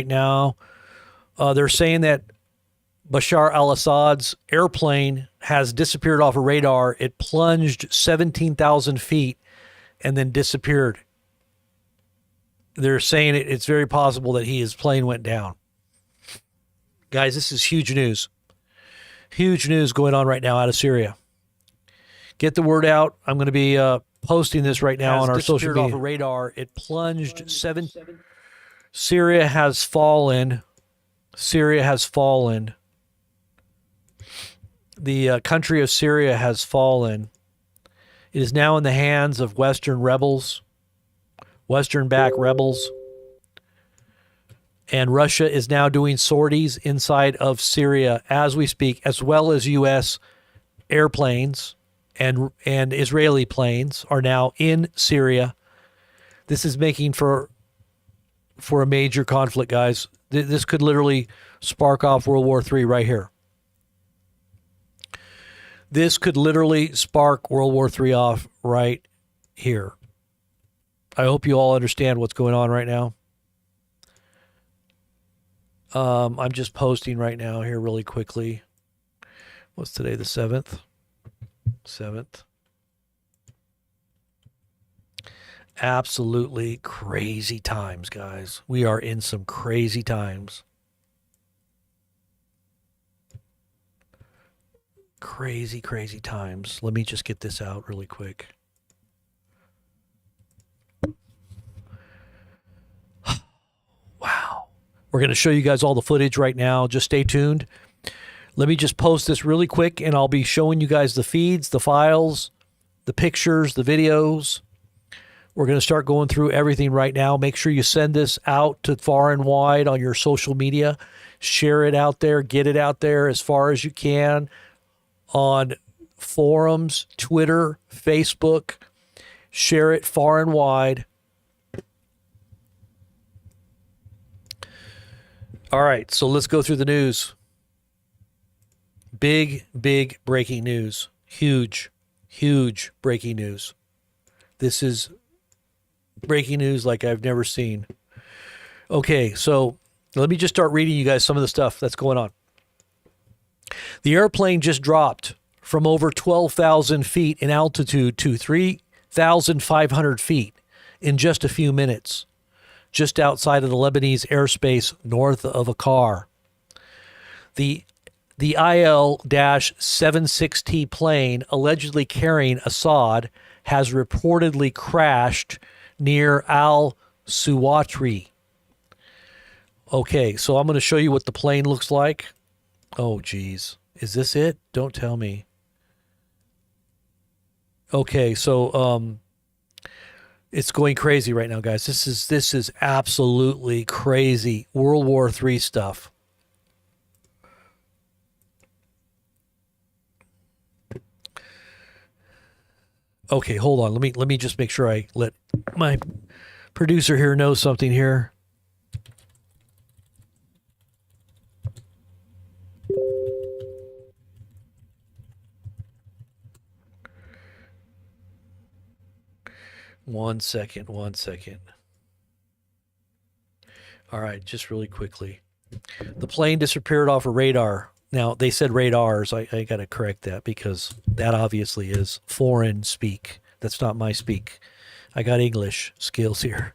now. They're saying that Bashar al-Assad's airplane has disappeared off a radar. It plunged 17,000 feet and then disappeared. They're saying it's very possible that his plane went down. Guys, this is huge news. Huge news going on right now out of Syria. Get the word out. I'm going to be posting this right now on our social media. Off a radar. It plunged seven. Syria has fallen. Syria has fallen. The country of Syria has fallen. It is now in the hands of Western rebels, Western-backed rebels. And Russia is now doing sorties inside of Syria as we speak, as well as U.S. airplanes and Israeli planes are now in Syria. This is making for a major conflict, guys. This could literally spark off World War III right here. This could literally spark World War III off right here. I hope you all understand what's going on right now. I'm just posting right now here really quickly. What's today, the 7th? 7th. Absolutely crazy times, guys. We are in some crazy times. Crazy, crazy times. Let me just get this out really quick. Wow. We're going to show you guys all the footage right now. Just stay tuned. Let me just post this really quick, and I'll be showing you guys the feeds, the files, the pictures, the videos. We're going to start going through everything right now. Make sure you send this out to far and wide on your social media. Share it out there. Get it out there as far as you can on forums, Twitter, Facebook. Share it far and wide. All right, so let's go through the news. Big, big breaking news. Huge, huge breaking news. This is breaking news like I've never seen. Okay, so let me just start reading you guys some of the stuff that's going on. The airplane just dropped from over 12,000 feet in altitude to 3,500 feet in just a few minutes, just outside of the Lebanese airspace north of Akkar. The IL-76T plane allegedly carrying Assad has reportedly crashed near al-Suwatri. Okay, so I'm going to show you what the plane looks like. Oh, geez. Is this it? Don't tell me. Okay, so it's going crazy right now, guys. This is absolutely crazy. World War III stuff. Okay, hold on. Let me just make sure I let my producer here know something here. One second. All right, just really quickly. The plane disappeared off a radar. Now, they said radars. I got to correct that because that obviously is foreign speak. That's not my speak. I got English skills here.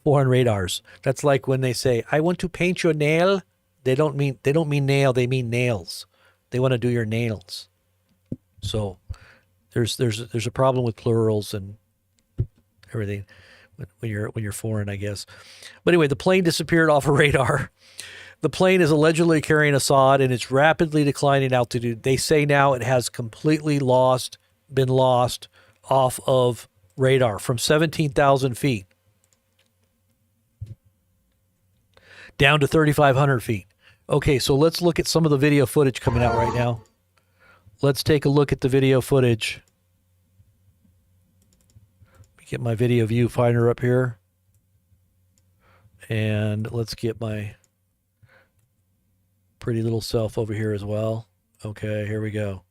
Foreign radars. That's like when they say, I want to paint your nail. They don't mean nail, they mean nails. They want to do your nails. So there's a problem with plurals and everything when you're foreign, I guess. But anyway, the plane disappeared off a radar. The plane is allegedly carrying Assad in its rapidly declining altitude. They say now it has completely been lost off of radar from 17,000 feet down to 3,500 feet. Okay, so let's look at some of the video footage coming out right now. Let's take a look at the video footage. Let me get my video viewfinder up here. And let's get my pretty little self over here as well. Okay, here we go.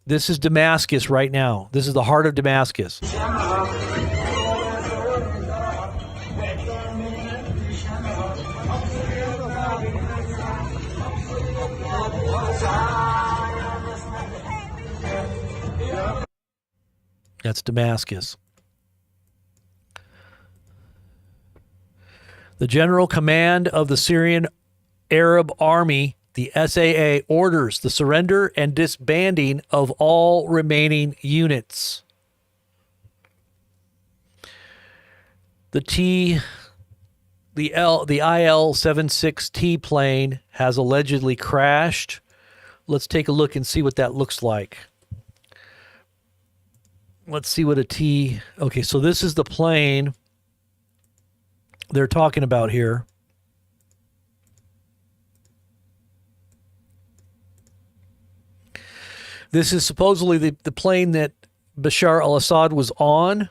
This is Damascus right now. This is the heart of Damascus. That's Damascus. The General Command of the Syrian Arab Army, the SAA, orders the surrender and disbanding of all remaining units. The IL-76T plane has allegedly crashed. Let's take a look and see what that looks like. Let's see what a T... Okay, so this is the plane they're talking about here. This is supposedly the plane that Bashar al-Assad was on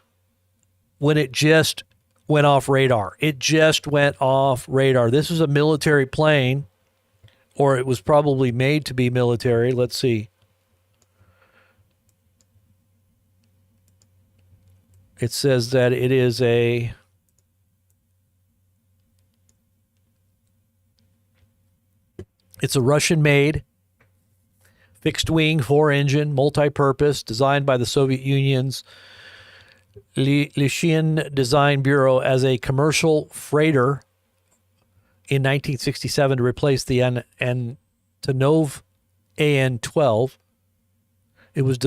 when it just went off radar. It just went off radar. This is a military plane, or it was probably made to be military. Let's see. It says that it is a... It's a Russian-made, fixed-wing, four-engine, multi-purpose, designed by the Soviet Union's Lysian Design Bureau as a commercial freighter in 1967 to replace the Antonov AN-12. It was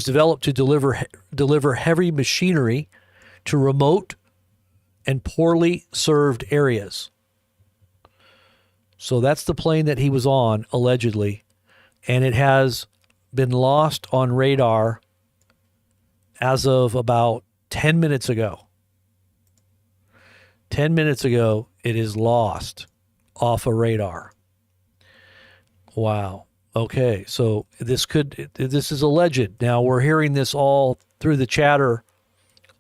developed to deliver heavy machinery to remote and poorly served areas. So that's the plane that he was on, allegedly, and it has been lost on radar as of about 10 minutes ago. 10 minutes ago, it is lost off a radar. Wow. Okay, so this is alleged. Now, we're hearing this all through the chatter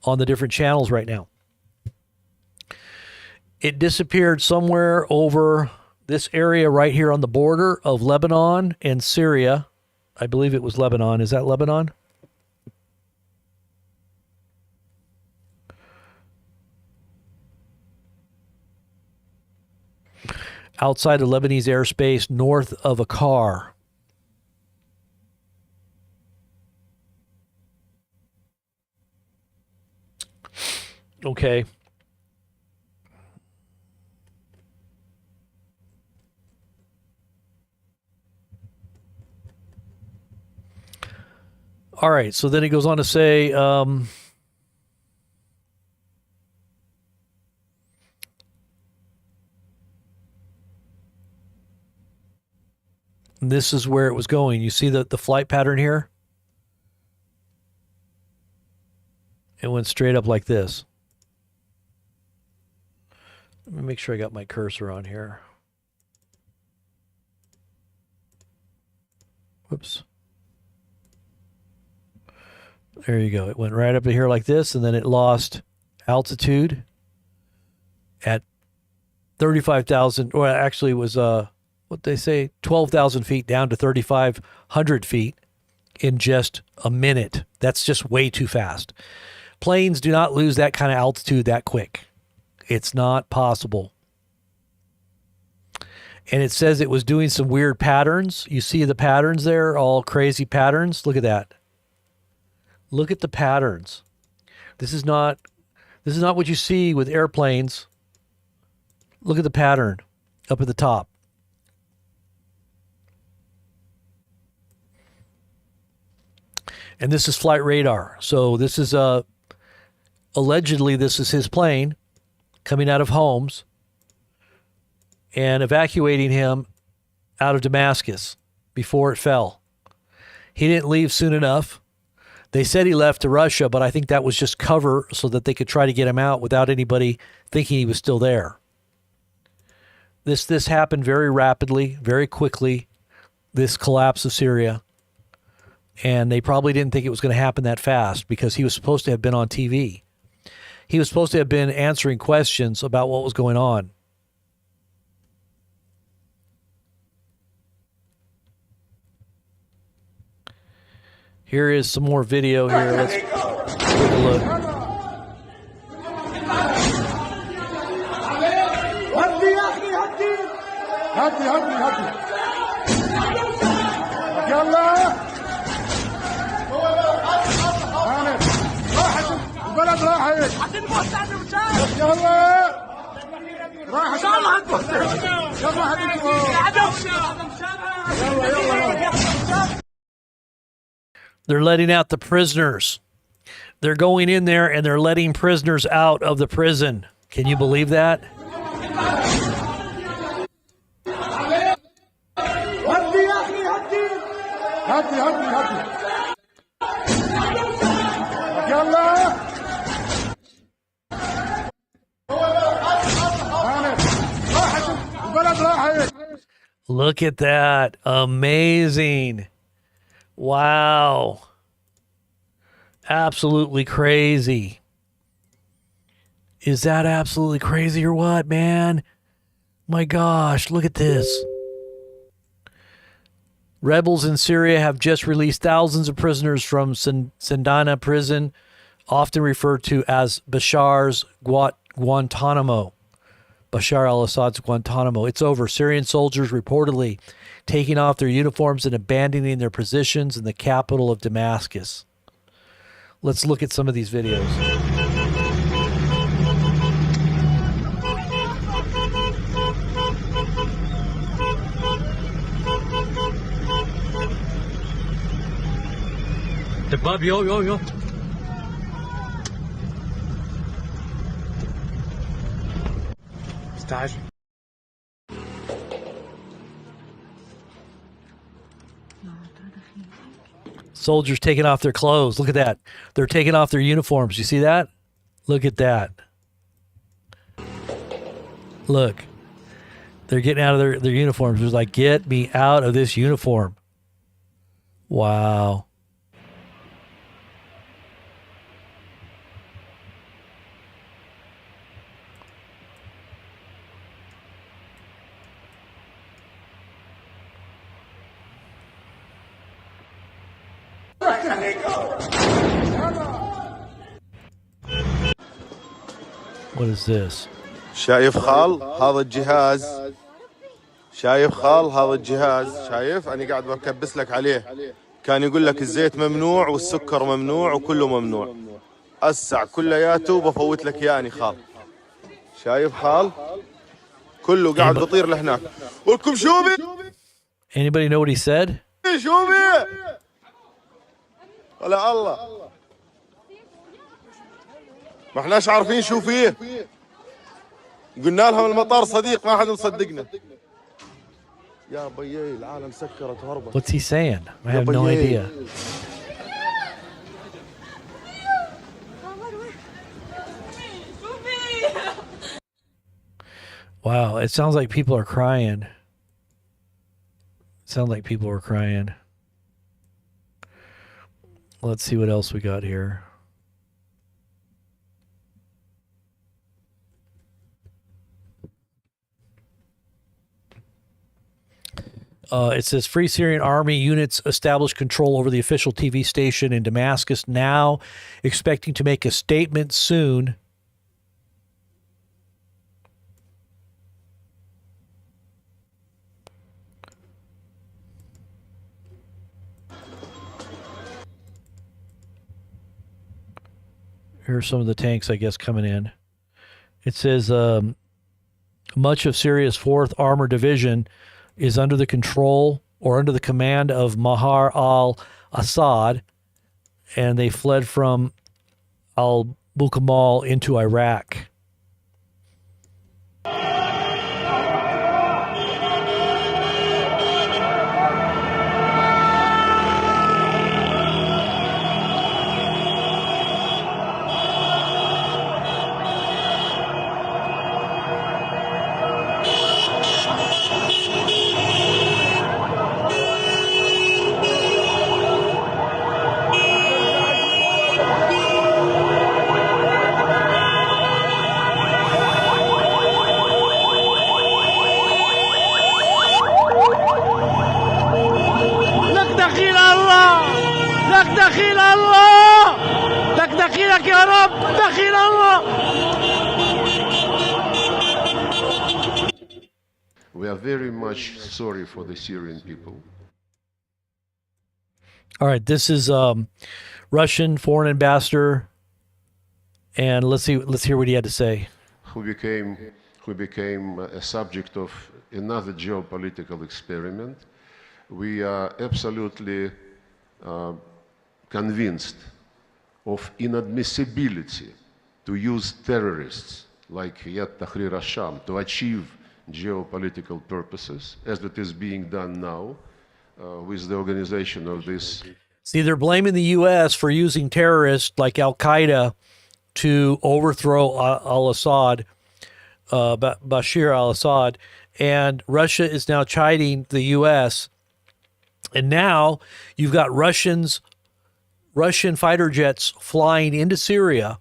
on the different channels right now. It disappeared somewhere over this area right here on the border of Lebanon and Syria. I believe it was Lebanon. Is that Lebanon? Outside of Lebanese airspace, north of a car. Okay. All right, so then he goes on to say, this is where it was going. You see the flight pattern here? It went straight up like this. Let me make sure I got my cursor on here. Whoops. There you go. It went right up to here like this, and then it lost altitude at 35,000, or actually it was, what they say, 12,000 feet down to 3,500 feet in just a minute. That's just way too fast. Planes do not lose that kind of altitude that quick. It's not possible. And it says it was doing some weird patterns. You see the patterns there, all crazy patterns. Look at that. Look at the patterns. This is not what you see with airplanes. Look at the pattern up at the top. And this is flight radar. So this is allegedly this is his plane coming out of Homs and evacuating him out of Damascus before it fell. He didn't leave soon enough. They said he left to Russia, but I think that was just cover so that they could try to get him out without anybody thinking he was still there. This happened very rapidly, very quickly, this collapse of Syria. And they probably didn't think it was going to happen that fast because he was supposed to have been on TV. He was supposed to have been answering questions about what was going on. Here is some more video here. Let's take a look. They're letting out the prisoners. They're going in there and they're letting prisoners out of the prison. Can you believe that? Look at that. Amazing. Wow. Absolutely crazy. Is that absolutely crazy or what, man? My gosh, look at this. Rebels in Syria have just released thousands of prisoners from Sindana prison, often referred to as Bashar's Guantanamo. Bashar al-Assad's Guantanamo. It's over. Syrian soldiers reportedly taking off their uniforms and abandoning their positions in the capital of Damascus. Let's look at some of these videos. Shabab, yo. استعجل. Soldiers taking off their clothes. Look at that. They're taking off their uniforms. You see that? Look at that. Look. They're getting out of their uniforms. They're like, get me out of this uniform. Wow. What is this? شايف خال هذا الجهاز شايف خال هذا الجهاز شايف أنا قاعد بكبس لك عليه كان يقول لك الزيت ممنوع والسكر ممنوع وكله ممنوع أسع كلياته بفوت لك يعني خال شايف خال كله قاعد بطير لهناك ولكم شوبي Anybody know what he said? شوبي ولا الله ما احناش عارفين شو فيه قلنا لهم المطار صديق ما حد مصدقنا يا بيي العالم سكرت وهربت. What's he saying? I have no idea. Wow, it sounds like people are crying. Sounds like people are crying. Let's see what else we got here. It says Free Syrian Army units establish control over the official TV station in Damascus now, expecting to make a statement soon. Here are some of the tanks, I guess, coming in. It says much of Syria's 4th Armored Division is under the control or under the command of Mahar al-Assad, and they fled from al-Bukamal into Iraq. We are very much sorry for the Syrian people. All right, this is Russian Foreign Ambassador And let's hear what he had to say. who became a subject of another geopolitical experiment. We are absolutely convinced of inadmissibility to use terrorists like Yat Tahrir al-Sham to achieve geopolitical purposes, as it is being done now with the organization of this. See, they're blaming the U.S. for using terrorists like Al-Qaeda to overthrow al-Assad, Bashir al-Assad, and Russia is now chiding the U.S. And now you've got Russian fighter jets flying into Syria.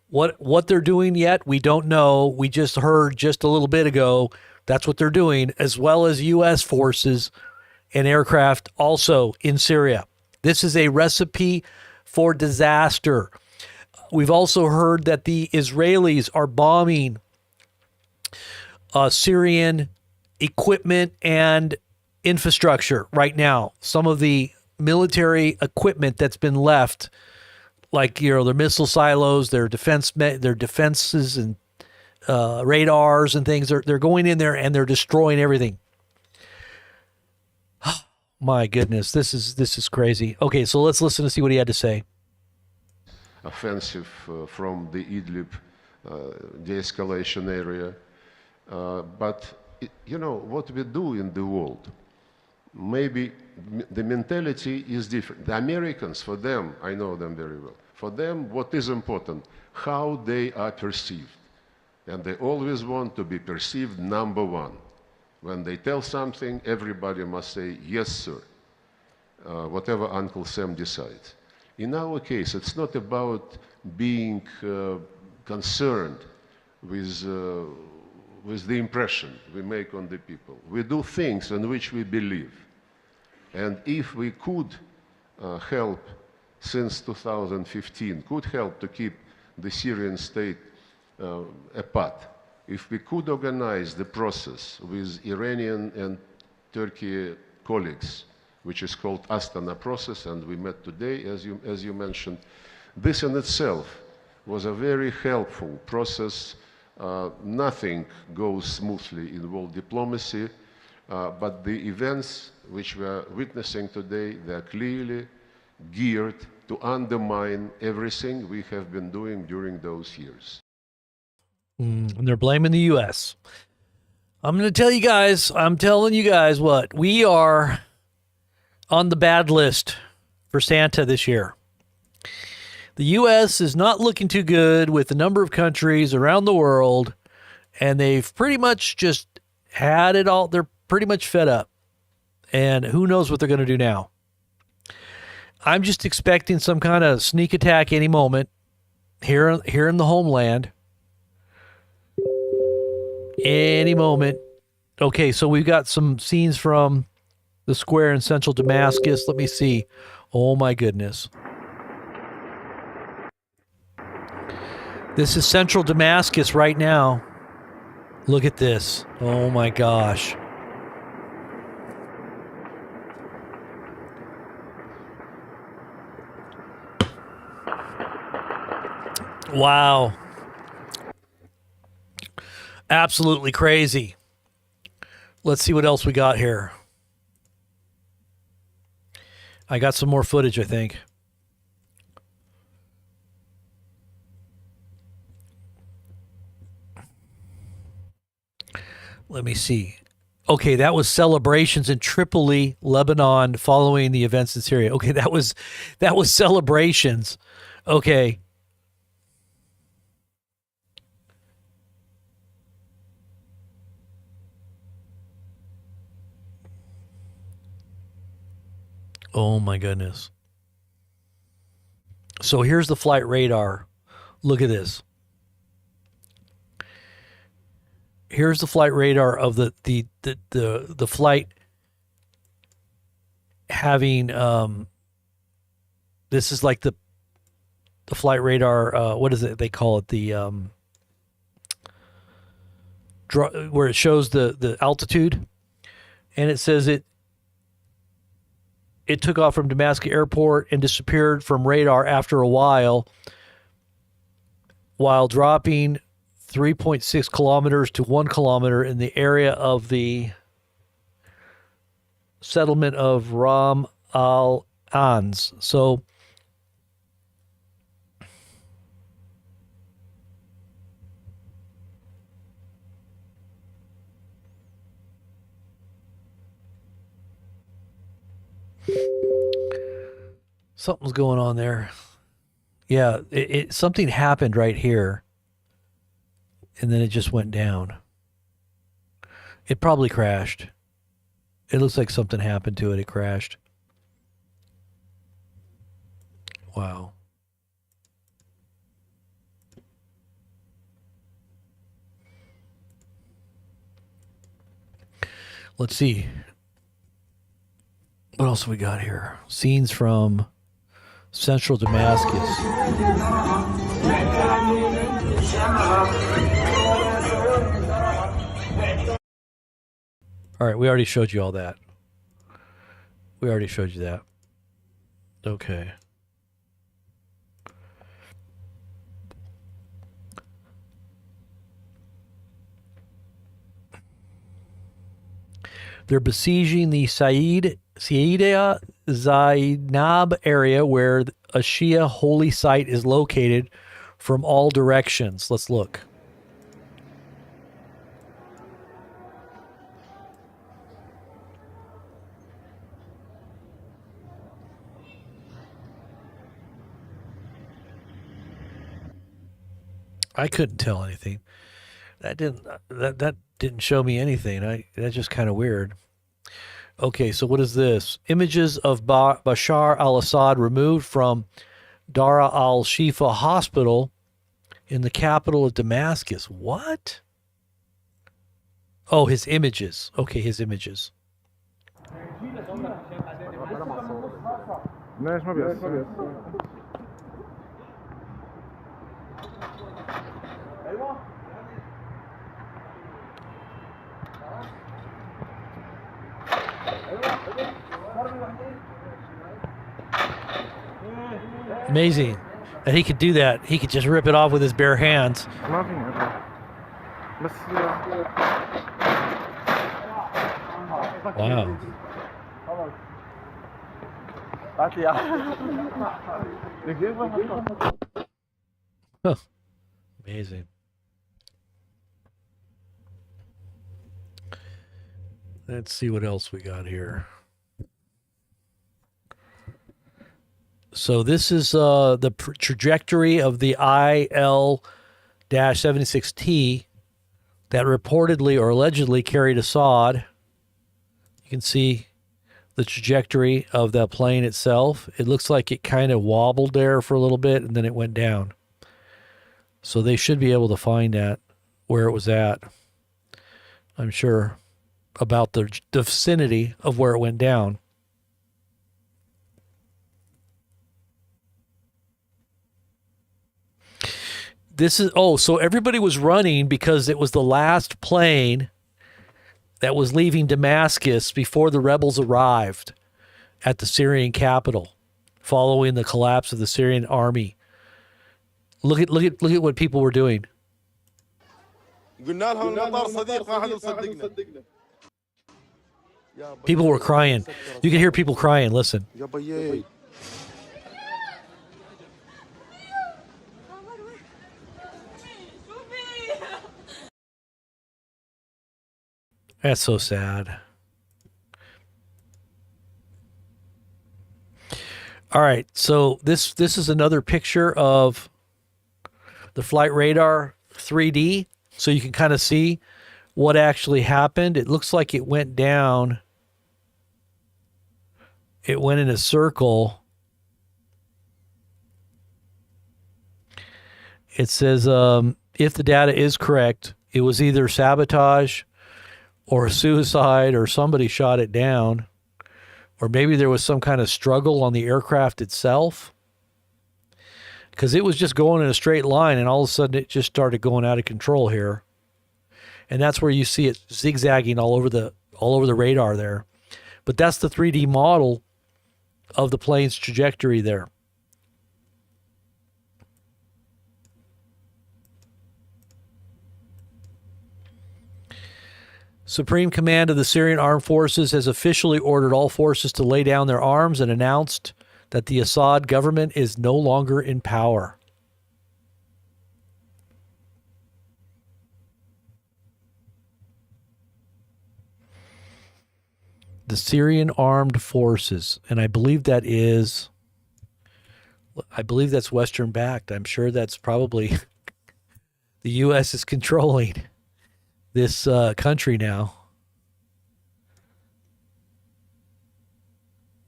What they're doing yet, we don't know. We just heard just a little bit ago that's what they're doing, as well as U.S. forces and aircraft also in Syria. This is a recipe for disaster. We've also heard that the Israelis are bombing Syrian equipment and infrastructure right now. Some of the military equipment that's been left, like their missile silos, their defenses and radars and things, they're going in there and they're destroying everything. My goodness, this is crazy. Okay, so let's listen to see what he had to say. Offensive from the Idlib de-escalation area. But what we do in the world, maybe the mentality is different. The Americans, for them, I know them very well. For them, what is important? How they are perceived. And they always want to be perceived number one. When they tell something, everybody must say, yes, sir, whatever Uncle Sam decides. In our case, it's not about being concerned with the impression we make on the people. We do things in which we believe. And if we could help, since 2015, could help to keep the Syrian state apart, if we could organize the process with Iranian and Turkey colleagues, which is called Astana process, and we met today, as you mentioned, this in itself was a very helpful process. Nothing goes smoothly in world diplomacy, but the events which we are witnessing today, they are clearly geared to undermine everything we have been doing during those years. And they're blaming the U.S. I'm telling you guys what, we are on the bad list for Santa this year. The U.S. is not looking too good with the number of countries around the world, and they've pretty much just had it all. They're pretty much fed up, and who knows what they're going to do now. I'm just expecting some kind of sneak attack any moment here in the homeland. Any moment. Okay, so we've got some scenes from the square in central Damascus. Let me see. Oh my goodness. This is central Damascus right now. Look at this. Oh my gosh. Wow. Absolutely crazy. Let's see what else we got here. I got some more footage, I think. Let me see. Okay, that was celebrations in Tripoli, Lebanon, following the events in Syria. Okay, that was celebrations. Okay. Oh my goodness. So here's the flight radar. Look at this. Here's the flight radar of the flight having this is like the flight radar, what is it they call it, the where it shows the altitude, and it says it took off from Damascus airport and disappeared from radar after a while. while dropping 3.6 kilometers to 1 kilometer in the area of the settlement of Ram al Ans. So something's going on there. Yeah, something happened right here, and then it just went down. It probably crashed. It looks like something happened to it. It crashed. Wow. Let's see. What else have we got here? Scenes from central Damascus. All right, we already showed you all that. We already showed you that. Okay. They're besieging the Saida Zainab area where a Shia holy site is located from all directions. Let's look. I couldn't tell anything. That didn't show me anything. That's just kind of weird. Okay, so what is this? Images of Bashar al-Assad removed from Dara al-Shifa Hospital in the capital of Damascus. What? Oh, his images. Okay, his images. Amazing that he could do that. He could just rip it off with his bare hands. Wow. Amazing. Let's see what else we got here. So this is the trajectory of the IL-76T that reportedly or allegedly carried Assad. You can see the trajectory of that plane itself. It looks like it kind of wobbled there for a little bit and then it went down. So they should be able to find that where it was at. I'm sure about the vicinity of where it went down. This is, so everybody was running because it was the last plane that was leaving Damascus before the rebels arrived at the Syrian capital following the collapse of the Syrian army. Look at what people were doing. People were crying. You can hear people crying. Listen. That's so sad. All right, so this is another picture of the flight radar 3D, so you can kind of see what actually happened. It looks like it went down. It went in a circle. It says, if the data is correct, it was either sabotage or a suicide, or somebody shot it down, or maybe there was some kind of struggle on the aircraft itself, because it was just going in a straight line and all of a sudden it just started going out of control here. And that's where you see it zigzagging all over the radar there. But that's the 3D model of the plane's trajectory there. Supreme Command of the Syrian Armed Forces has officially ordered all forces to lay down their arms and announced that the Assad government is no longer in power. The Syrian Armed Forces, and I believe that's Western backed. I'm sure that's probably the U.S. is controlling this country now.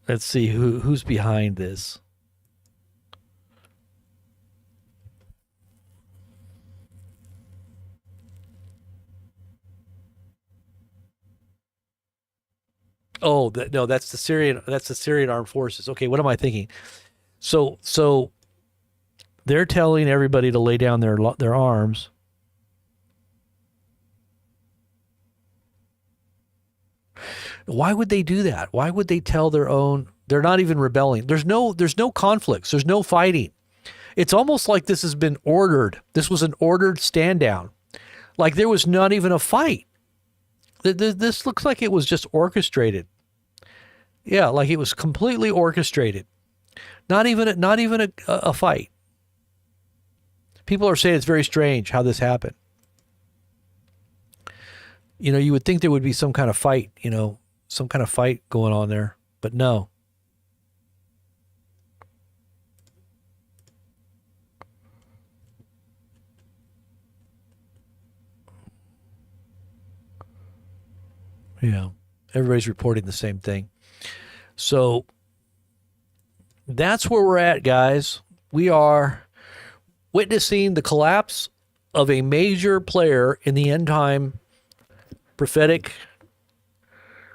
Let's see who's behind this. Oh, no, that's the Syrian Armed Forces. Okay, what am I thinking? So they're telling everybody to lay down their arms. Why would they do that? Why would they tell their own? They're not even rebelling. There's no conflicts. There's no fighting. It's almost like this has been ordered. This was an ordered stand down. Like there was not even a fight. This looks like it was just orchestrated. Yeah, like it was completely orchestrated. Not even a fight. People are saying it's very strange how this happened. You know, you would think there would be some kind of fight, some kind of fight going on there, but no. Yeah, everybody's reporting the same thing. So that's where we're at, guys. We are witnessing the collapse of a major player in the end time prophetic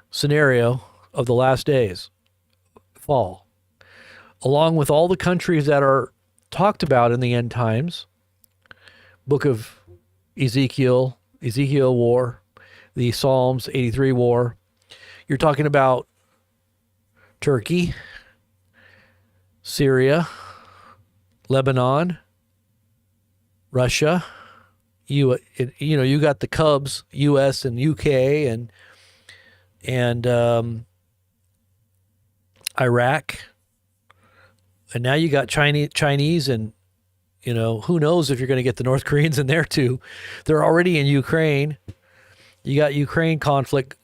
scenario of the last days, fall, along with all the countries that are talked about in the end times. Book of Ezekiel war, the Psalms 83 war. You're talking about Turkey, Syria, Lebanon, Russia. You got the Cubs, U.S. and U.K. and Iraq, and now you got Chinese, and who knows if you're going to get the North Koreans in there too. They're already in Ukraine. You got Ukraine conflict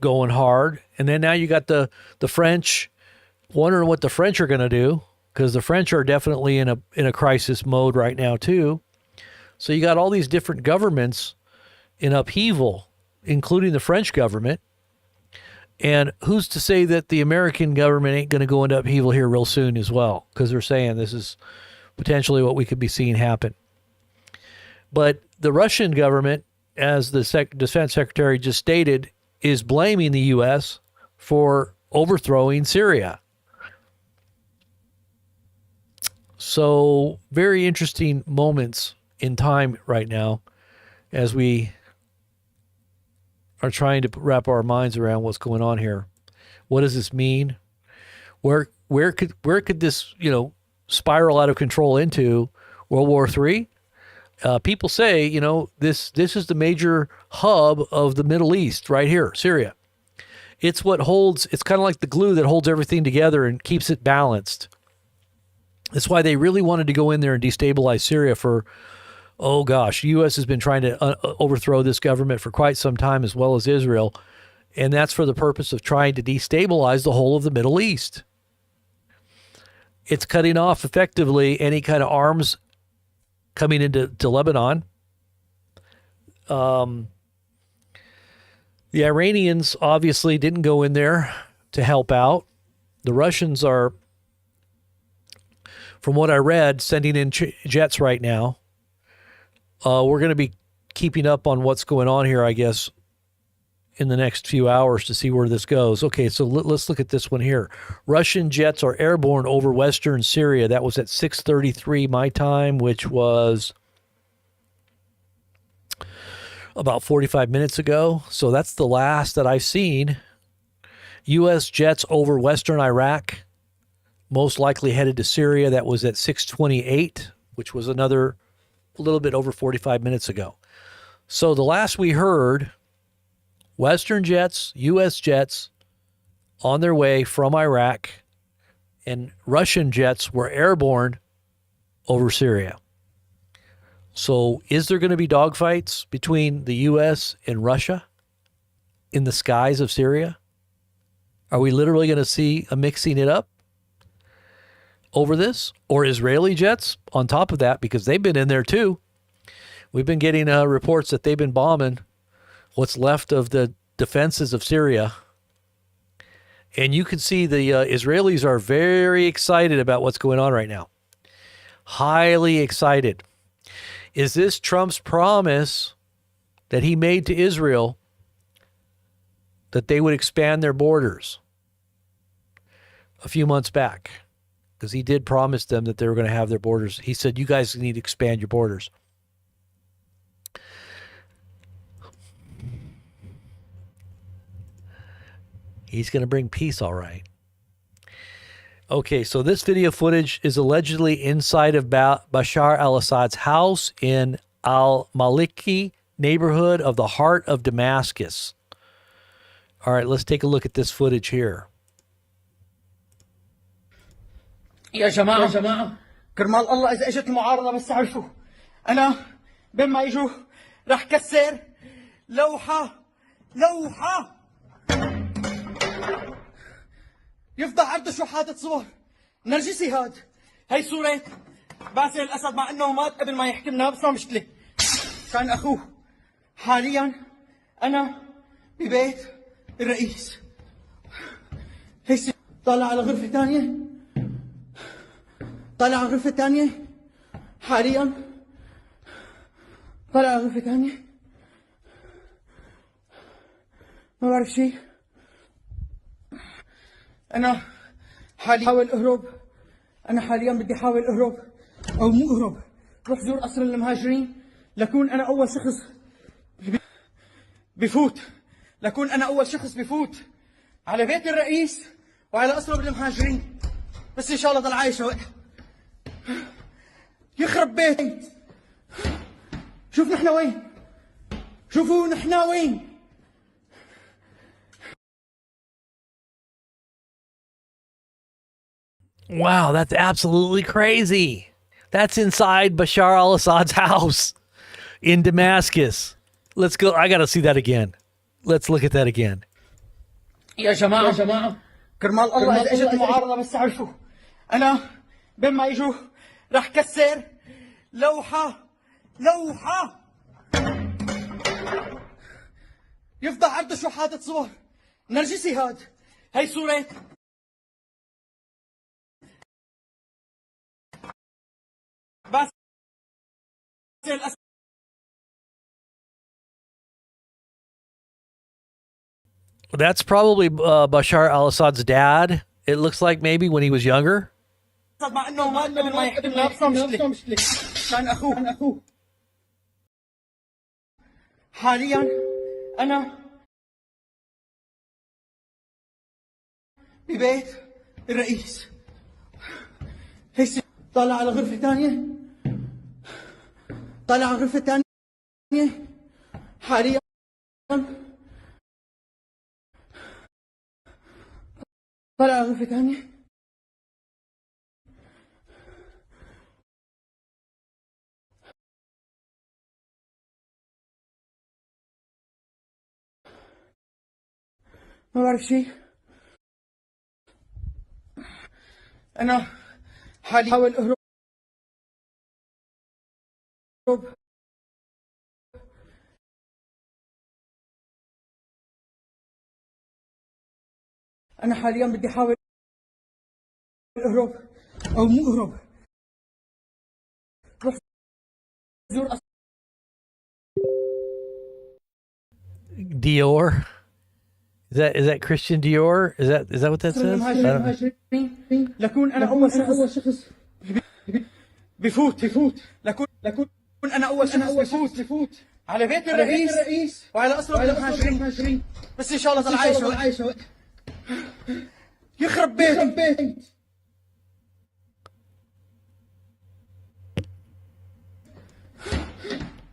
going hard, and then now you got the French. Wondering what the French are going to do, because the French are definitely in a crisis mode right now too. So you got all these different governments in upheaval, including the French government. And who's to say that the American government ain't going to go into upheaval here real soon as well? Because they're saying this is potentially what we could be seeing happen. But the Russian government, as the defense secretary just stated, is blaming the U.S. for overthrowing Syria. So very interesting moments in time right now as we are trying to wrap our minds around what's going on here. What does this mean? Where could this spiral out of control into? World War III? People say this is the major hub of the Middle East right here, Syria. It's what holds. It's kind of like the glue that holds everything together and keeps it balanced. That's why they really wanted to go in there and destabilize Syria for, oh gosh, the U.S. has been trying to overthrow this government for quite some time, as well as Israel. And that's for the purpose of trying to destabilize the whole of the Middle East. It's cutting off effectively any kind of arms coming into Lebanon. The Iranians obviously didn't go in there to help out. The Russians are, from what I read, sending in jets right now. We're going to be keeping up on what's going on here, I guess, in the next few hours to see where this goes. Okay, so let's look at this one here. Russian jets are airborne over western Syria. That was at 6:33 my time, which was about 45 minutes ago. So that's the last that I've seen. U.S. jets over western Iraq, most likely headed to Syria. That was at 6:28, which was another a little bit over 45 minutes ago. So the last we heard Western jets, U.S. jets, on their way from Iraq, and Russian jets were airborne over Syria. So is there going to be dogfights between the U.S. and Russia in the skies of Syria? Are we literally going to see a mixing it up over this? Or Israeli jets on top of that, because they've been in there too. We've been getting reports that they've been bombing what's left of the defenses of Syria. And you can see the Israelis are very excited about what's going on right now. Highly excited. Is this Trump's promise that he made to Israel that they would expand their borders a few months back? Because he did promise them that they were going to have their borders. He said, you guys need to expand your borders. He's going to bring peace, all right. Okay, so this video footage is allegedly inside of Bashar al-Assad's house in al-Maliki neighborhood of the heart of Damascus. All right, let's take a look at this footage here. يا جماعة كرمال الله إذا إجت المعارضة بس تعرفوا أنا بين ما يجوا راح كسر لوحة يفضح عرض شو حاطط صور نرجسي هاد. هي صورة باسل الأسد مع إنه مات قبل ما يحكمنا، بس ما مشكلة، كان أخوه. حاليا أنا ببيت الرئيس. هي طالع على غرفة ثانية، طالع على غرفة ثانية حاليا، طالع على غرفة ثانية، ما بعرف شيء. أنا حاليا أحاول أهرب، أنا حاليا بدي أحاول أهرب أو مو أهرب، روح زور قصر المهاجرين لكون أنا أول شخص بفوت، لكون أنا أول شخص بفوت على بيت الرئيس وعلى قصر المهاجرين، بس إن شاء الله ضل عايش وقتها. يخرب بيت. شوف نحن وين، شوفوا نحن وين. Wow, that's absolutely crazy. That's inside Bashar al-Assad's house in Damascus. Let's go. I got to see that again. Let's look at that again. يا جماعة كرمال الله إذا إجت المعارضة بس تعرفوا أنا بين ما يجوا راح كسر لوحة يفضح عرض شو حاطط صور نرجسي هاد. هي صورة بس That's probably Bashar al-Assad's dad. It looks like maybe when he was younger. مع انه مات قبل ما يحكمنا، بس ما مشكلة، كان اخوه. حاليا انا ببيت الرئيس. هي طالع على غرفة ثانية، طالع على غرفة ثانية حاليا، طالع على غرفة ثانية. ما بعرف شيء. أنا حاليا أحاول أهرب. أنا حاليا بدي أحاول أهرب أو مو أهرب، روح زور Dior. Is that Christian Dior? Is that what that says? I don't know. لكون أنا أول شخص بفوت لكون أنا أول شخص بفوت على بيت الرئيس وعلى قصر المهاجرين، بس إن شاء الله ضل عايش وقتها. يخرب بيت.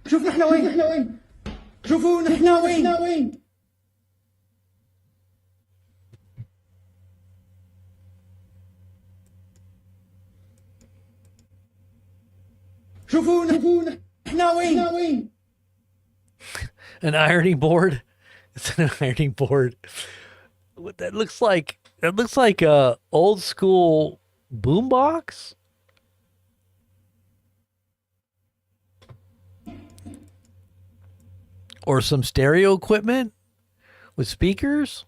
شوف نحن وين، شوفوا نحن وين. شوفونا احنا وين An ironing board. It's an ironing board. What that looks like? That looks like a old school boombox. Or some stereo equipment with speakers.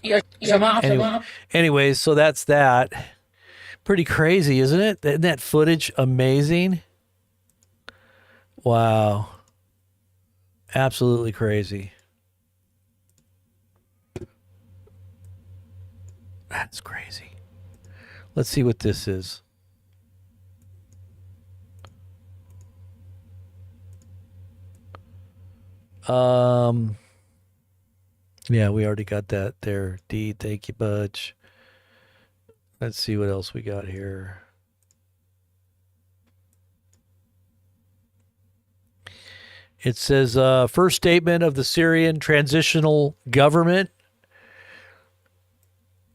يا جماعة Anyways, so that's that. Pretty crazy, isn't it? Isn't that footage amazing? Wow. Absolutely crazy. That's crazy. Let's see what this is. Yeah, we already got that there. D, thank you, Budge. Let's see what else we got here. It says, first statement of the Syrian Transitional Government.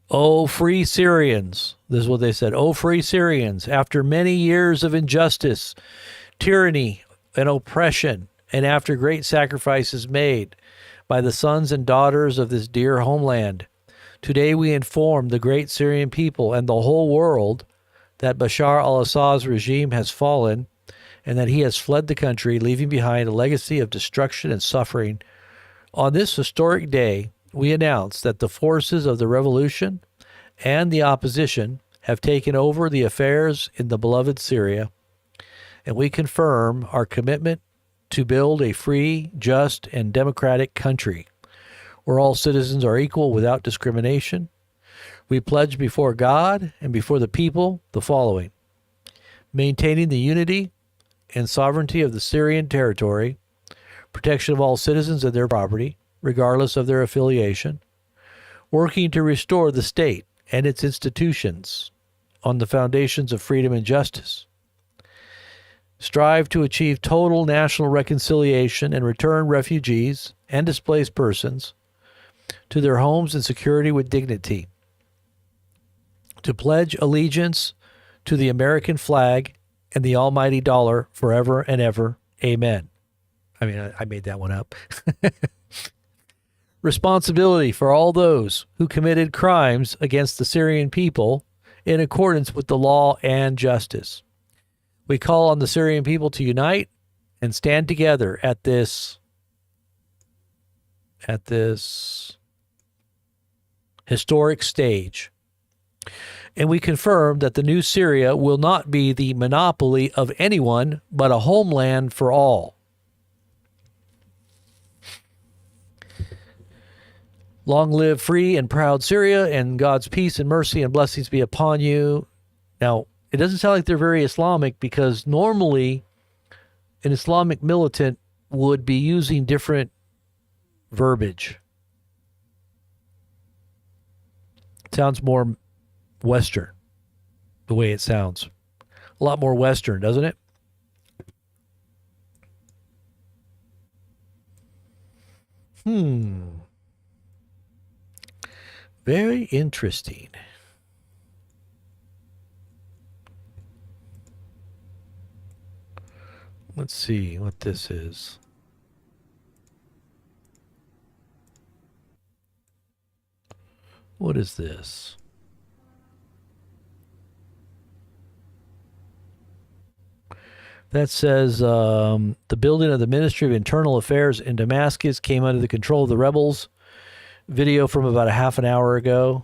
Oh, free Syrians. This is what they said. Oh, free Syrians. After many years of injustice, tyranny, and oppression, and after great sacrifices made by the sons and daughters of this dear homeland, today we inform the great Syrian people and the whole world that Bashar al-Assad's regime has fallen and that he has fled the country, leaving behind a legacy of destruction and suffering. On this historic day, we announce that the forces of the revolution and the opposition have taken over the affairs in the beloved Syria, and we confirm our commitment to build a free, just, and democratic country where all citizens are equal without discrimination. We pledge before God and before the people the following: maintaining the unity and sovereignty of the Syrian territory, protection of all citizens and their property, regardless of their affiliation, working to restore the state and its institutions on the foundations of freedom and justice, strive to achieve total national reconciliation and return refugees and displaced persons to their homes and security with dignity, to pledge allegiance to the American flag and the almighty dollar forever and ever. Amen. I mean, I made that one up. Responsibility for all those who committed crimes against the Syrian people in accordance with the law and justice. We call on the Syrian people to unite and stand together at this historic stage. And we confirm that the new Syria will not be the monopoly of anyone, but a homeland for all. Long live free and proud Syria, and God's peace and mercy and blessings be upon you. Now, it doesn't sound like they're very Islamic, because normally an Islamic militant would be using different verbiage. It sounds more Western, the way it sounds. A lot more Western, doesn't it? Very interesting. Let's see what this is. What is this? That says the building of the Ministry of Internal Affairs in Damascus came under the control of the rebels. Video from about a half an hour ago.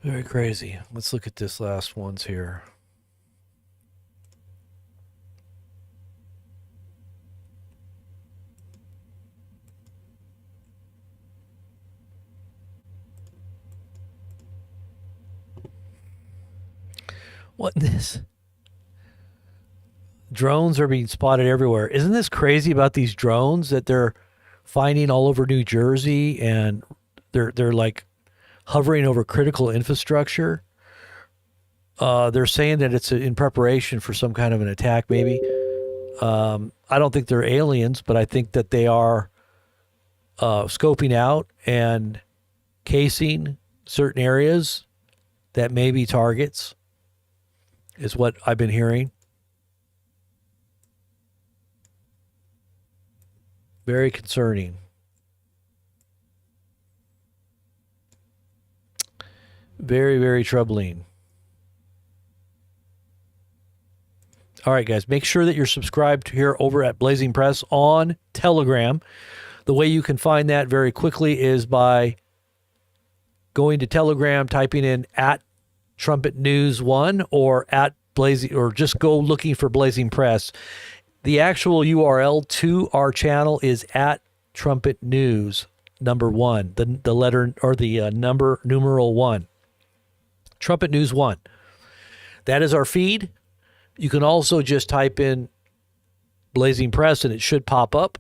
Very crazy. Let's look at this last ones here. What this? Drones are being spotted everywhere. Isn't this crazy about these drones that they're finding all over New Jersey, and they're like hovering over critical infrastructure? They're saying that it's in preparation for some kind of an attack, maybe. I don't think they're aliens, but I think that they are scoping out and casing certain areas that may be targets, is what I've been hearing. Very concerning. Very, very troubling. All right, guys, make sure that you're subscribed here over at Blazing Press on Telegram. The way you can find that very quickly is by going to Telegram, typing in at Trumpet News 1 or at Blazing, or just go looking for Blazing Press. The actual URL to our channel is at Trumpet News number 1, the letter or the numeral 1. Trumpet News 1. That is our feed. You can also just type in Blazing Press and it should pop up.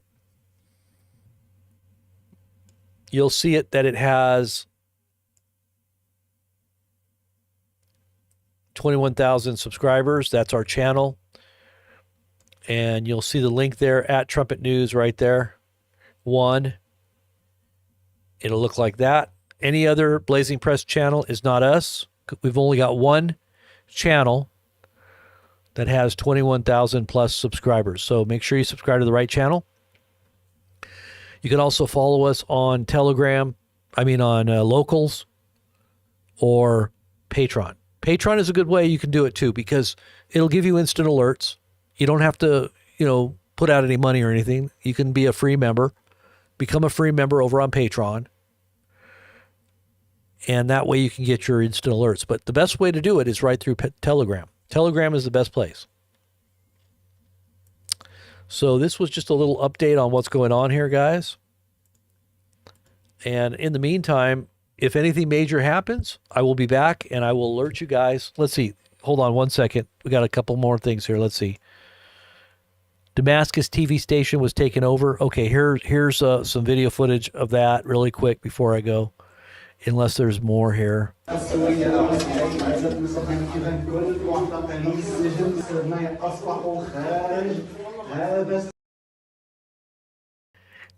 You'll see it that it has 21,000 subscribers. That's our channel. And you'll see the link there at Trumpet News right there. 1. It'll look like that. Any other Blazing Press channel is not us. We've only got one channel that has 21,000 plus subscribers. So make sure you subscribe to the right channel. You can also follow us on Telegram, on Locals or Patreon. Patreon is a good way you can do it too, because it'll give you instant alerts. You don't have to, put out any money or anything. You can be a free member, become a free member over on Patreon. And that way you can get your instant alerts. But the best way to do it is right through Telegram. Telegram is the best place. So this was just a little update on what's going on here, guys. And in the meantime, if anything major happens, I will be back and I will alert you guys. Let's see. Hold on one second. We got a couple more things here. Let's see. Damascus TV station was taken over. Okay, here's some video footage of that really quick before I go, unless there's more here.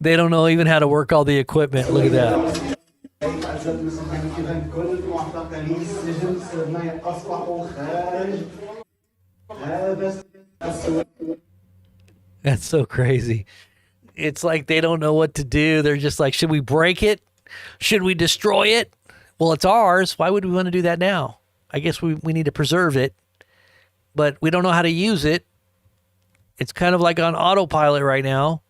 They don't know even how to work all the equipment. Look at that. That's so crazy. It's like they don't know what to do. They're just like, should we break it? Should we destroy it? Well, it's ours. Why would we want to do that now? I guess we need to preserve it, but we don't know how to use it. It's kind of like on autopilot right now.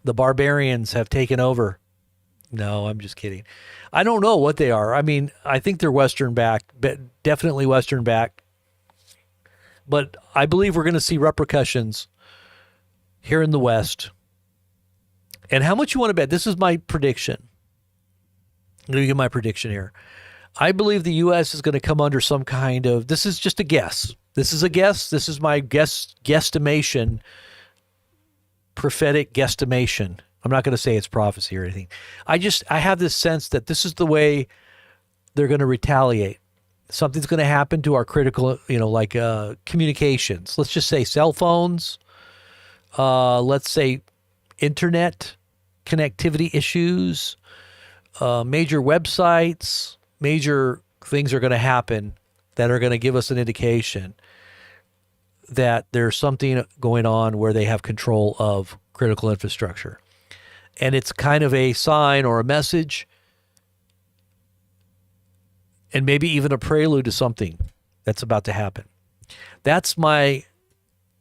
The barbarians have taken over. No, I'm just kidding. I don't know what they are. I think they're Western backed, but definitely Western backed. But I believe we're going to see repercussions here in the West. And how much you want to bet? This is my prediction. I'm going to give my prediction here. I believe the U.S. is going to come under some kind of, this is just a guess. This is a guess. This is my guesstimation, prophetic guesstimation. I'm not going to say it's prophecy or anything. I have this sense that this is the way they're going to retaliate. Something's going to happen to our critical, communications. Let's just say cell phones. Let's say internet connectivity issues, major websites, major things are going to happen that are going to give us an indication that there's something going on where they have control of critical infrastructure. And it's kind of a sign or a message, and maybe even a prelude to something that's about to happen. That's my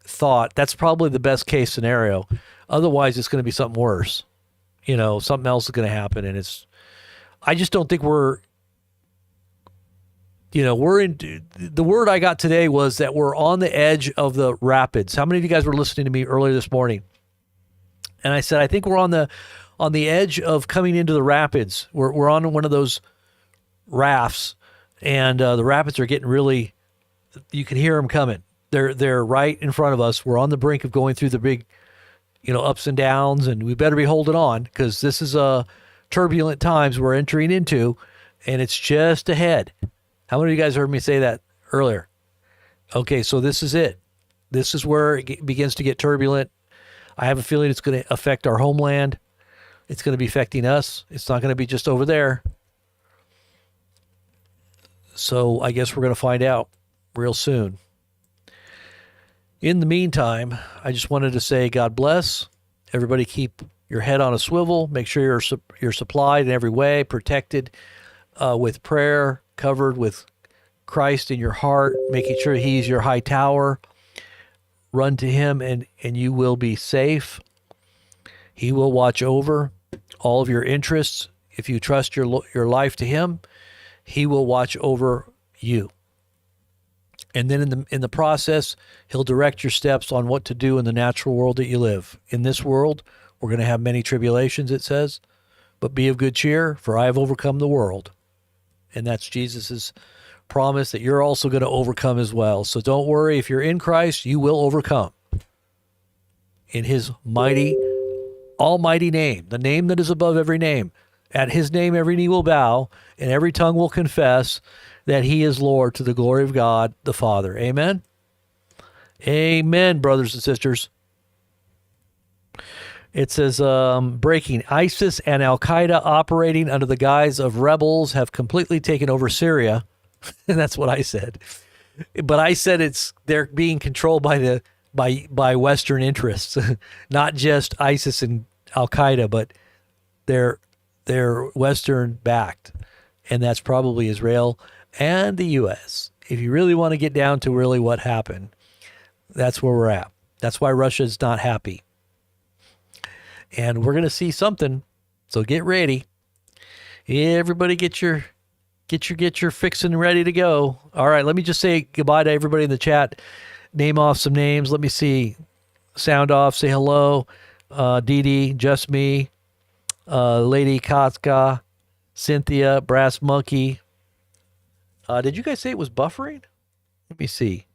thought. That's probably the best case scenario. Otherwise, it's going to be something worse. Something else is going to happen. And I just don't think we're in, the word I got today was that we're on the edge of the rapids. How many of you guys were listening to me earlier this morning? And I said, I think we're on the edge of coming into the rapids. We're on one of those rafts, And the rapids are getting really, you can hear them coming. They're right in front of us. We're on the brink of going through the big, ups and downs, and we better be holding on because this is turbulent times we're entering into, and it's just ahead. How many of you guys heard me say that earlier? Okay, so this is it. This is where it begins to get turbulent. I have a feeling it's going to affect our homeland. It's going to be affecting us. It's not going to be just over there. So I guess we're going to find out real soon. In the meantime, I just wanted to say God bless. Everybody keep your head on a swivel. Make sure you're supplied in every way, protected with prayer, covered with Christ in your heart, making sure he's your high tower. Run to him and you will be safe. He will watch over all of your interests. If you trust your life to him, he will watch over you. And then in the process, he'll direct your steps on what to do in the natural world that you live. In this world, we're going to have many tribulations, it says, but be of good cheer, for I have overcome the world. And that's Jesus's promise that you're also going to overcome as well. So don't worry. If you're in Christ, you will overcome. In his mighty, almighty name, the name that is above every name. At his name, every knee will bow, and every tongue will confess that he is Lord to the glory of God the Father. Amen? Amen, brothers and sisters. It says, breaking. ISIS and Al-Qaeda operating under the guise of rebels have completely taken over Syria. And that's what I said. But I said they're being controlled by Western interests, not just ISIS and Al-Qaeda, but they're Western backed. And that's probably Israel and the U.S. If you really want to get down to really what happened, that's where we're at. That's why Russia's not happy. And we're going to see something. So get ready. Everybody get your fixing ready to go. All right, let me just say goodbye to everybody in the chat. Name off some names. Let me see. Sound off. Say hello. Dee Dee, Just Me, Lady Katka, Cynthia, Brass Monkey. Did you guys say it was buffering? Let me see.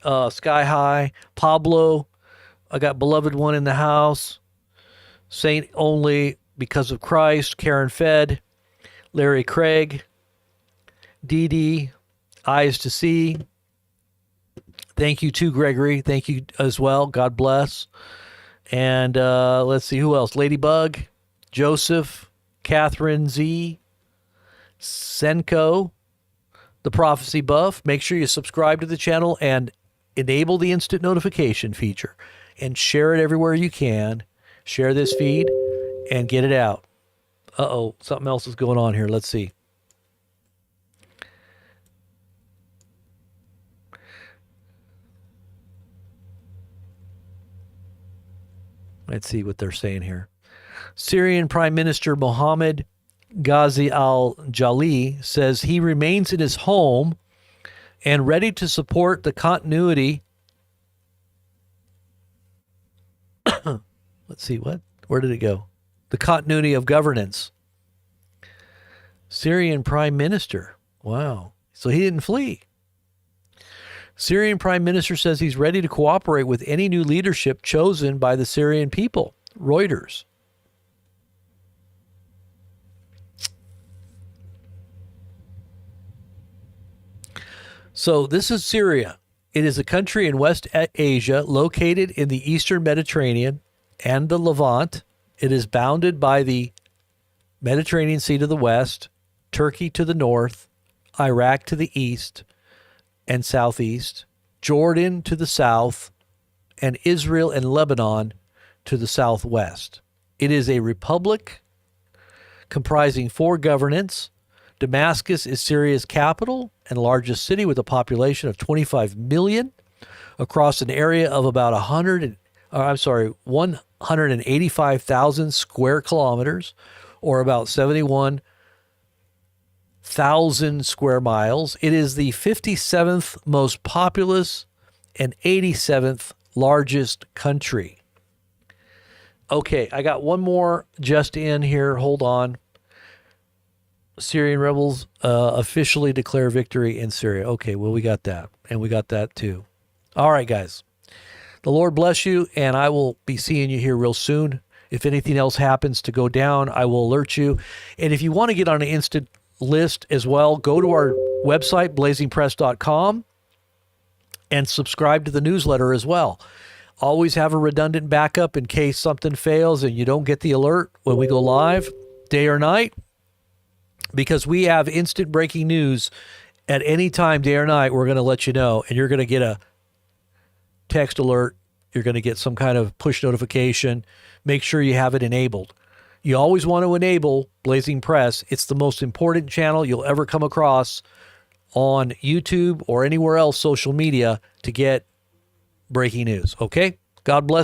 Sky High, Pablo. I got Beloved One in the house. Saint Only Because of Christ. Karen Fed. Larry Craig. Dee Dee. Eyes to See. Thank you too, Gregory. Thank you as well. God bless. And let's see who else. Ladybug. Joseph. Catherine Z. Senko. The Prophecy Buff. Make sure you subscribe to the channel and enable the instant notification feature. And share it everywhere you can. Share this feed and get it out. Uh-oh, something else is going on here. Let's see. Let's see what they're saying here. Syrian Prime Minister Mohammed Ghazi al-Jali says he remains in his home and ready to support the continuity. Let's see, what? Where did it go? The continuity of governance. Syrian Prime Minister. Wow. So he didn't flee. Syrian Prime Minister says he's ready to cooperate with any new leadership chosen by the Syrian people. Reuters. So this is Syria. It is a country in West Asia located in the Eastern Mediterranean and the Levant. It is bounded by the Mediterranean Sea to the west, Turkey to the north, Iraq to the east and southeast, Jordan to the south, and Israel and Lebanon to the southwest. It is a republic comprising 4 governments. Damascus is Syria's capital and largest city with a population of 25 million across an area of about 185,000 square kilometers, or about 71,000 square miles. It is the 57th most populous and 87th largest country. Okay, I got one more just in here. Hold on. Syrian rebels officially declare victory in Syria. Okay, well, we got that. And we got that too. All right, guys. The Lord bless you, and I will be seeing you here real soon. If anything else happens to go down, I will alert you. And if you want to get on an instant list as well, go to our website, blazingpress.com, and subscribe to the newsletter as well. Always have a redundant backup in case something fails and you don't get the alert when we go live, day or night, because we have instant breaking news at any time, day or night. We're going to let you know, and you're going to get a text alert. You're going to get some kind of push notification. Make sure you have it enabled. You always want to enable Blazing Press. It's the most important channel you'll ever come across on YouTube or anywhere else social media to get breaking news. Okay? God bless.